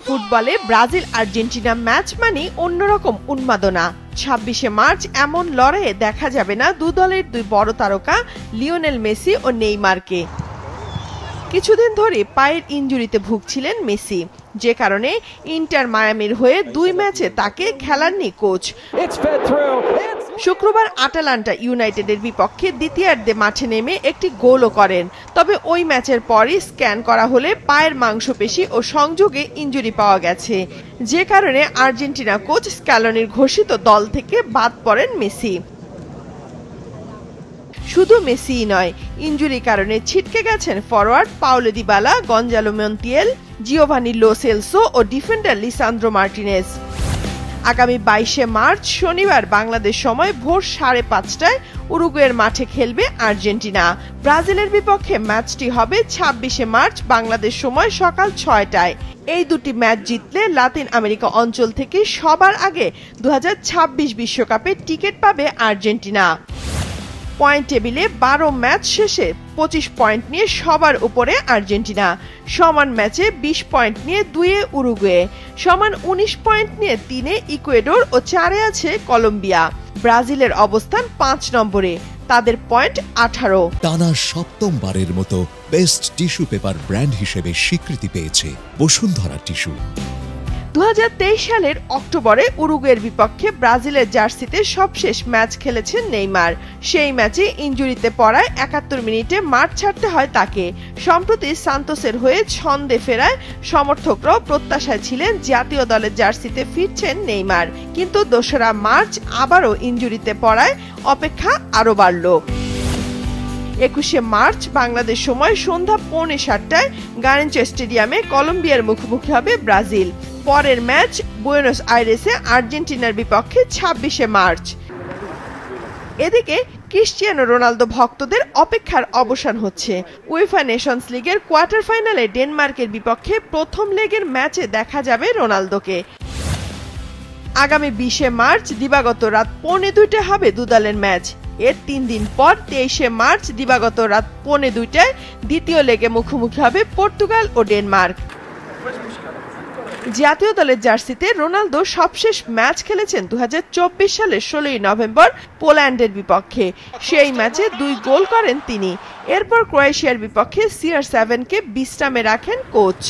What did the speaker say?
ফুটবলে Brazil Argentina match মানে অন্যরকম উন্মাদনা। 26শে মার্চ এমন লড়াইয়ে দেখা যাবে না দু দলের দুই বড় তারকা লিওনেল মেসি ও নেইমারকে। কিছুদিন ধরে পায়ের ইনজুরিতে ভুগছিলেন মেসি, যে কারণে ইন্টার মায়ামির হয়ে 2 ম্যাচে তাকে খেলাননি কোচ। শুক্রবার আটালান্টা ইউনাইটেডের বিপক্ষে দ্বিতীয়ার্ধে মাঠে নেমে একটি গোলও করেন, তবে ওই ম্যাচের পরই স্ক্যান করা হলে পায়ের মাংসপেশি ও সংযোগে ইনজুরি পাওয়া গেছে, যে কারণে আর্জেন্টিনা কোচ স্ক্যালোনির ঘোষিত দল থেকে বাদ পড়েন মেসি। শুধু মেসিই নয়, ইনজুরির কারণে ছিটকে গেছেন forward Paulo Dybala, Gonzalo Montiel, Giovani Lo Celso ও ডিফেন্ডার লিসান্দ্রো মার্টিনেজ। আগামী 22শে মার্চ শনিবার বাংলাদেশ সময় ভোর 5:30টায় উরুগুয়ের মাঠে খেলবে আর্জেন্টিনা। ব্রাজিলের বিপক্ষে ম্যাচটি হবে 26শে মার্চ বাংলাদেশ সময় সকাল 6টায়। এই দুটি ম্যাচ জিতলে লাতিন আমেরিকা অঞ্চল থেকে সবার আগে 2026 বিশ্বকাপের টিকিট পাবে আর্জেন্টিনা। পয়েন্ট টেবিলে 12 ম্যাচ শেষে 25 পয়েন্ট নিয়ে সবার উপরে আর্জেন্টিনা, সমান ম্যাচে 20 পয়েন্ট নিয়ে 2-এ উরুগুয়ে, সমান 19 পয়েন্ট নিয়ে 3-এ ইকুয়েডর ও 4-এ আছে কলম্বিয়া। ব্রাজিলের অবস্থান 5 নম্বরে, তাদের পয়েন্ট 18। টানা 7মবারের মতো বেস্ট টিস্যু পেপার ব্র্যান্ড হিসেবে স্বীকৃতি পেয়েছে বসুন্ধরা টিস্যু। 2023 সালের অক্টোবরে উরুগুয়ের বিপক্ষে ব্রাজিলের জার্সিতে সবশেষ ম্যাচ খেলেছেন নেইমার। সেই ম্যাচে ইনজুরিতে পড়ায় 71 মিনিটে মাঠ ছাড়তে হয় তাকে। সম্প্রতি সান্তোসের হয়ে ছন্দে ফেরায় সমর্থকরাও প্রত্যাশায় ছিলেন জাতীয় দলের জার্সিতে ফিরছেন নেইমার, কিন্তু 2রা মার্চ আবারও ইনজুরিতে পড়ায় অপেক্ষা আরও বাড়ল। 21শে মার্চ বাংলাদেশ সময় সন্ধ্যা 6:45টায় গারেঞ্চো স্টেডিয়ামে কলম্বিয়ার মুখোমুখি হবে ব্রাজিল। পরের ম্যাচ বুয়েনোস আইরেসে আর্জেন্টিনার বিপক্ষে 26শে মার্চ। এদিকে ক্রিস্টিয়ানো রোনালদো ভক্তদের অপেক্ষার অবসান হচ্ছে। উয়েফা নেশনস লিগের কোয়ার্টার ফাইনালে ডেনমার্কের বিপক্ষে প্রথম লেগের ম্যাচে দেখা যাবে রোনালদোকে। আগামী 20শে মার্চ দিবাগত রাত 1:45টায় হবে দুদলের ম্যাচ। এর 3 দিন পর 23শে মার্চ দিবাগত রাত 1:45টায় দ্বিতীয় লেগে মুখোমুখি হবে পর্তুগাল ও ডেনমার্ক। জাতীয় দলের জার্সিতে রোনালদো সবশেষ ম্যাচ খেলেছেন 2024 সালের 16ই নভেম্বর পোল্যান্ডের বিপক্ষে। সেই ম্যাচে 2 গোল করেন তিনি। এরপর ক্রোয়েশিয়ার বিপক্ষে CR7কে বিশ্রামে রাখেন কোচ।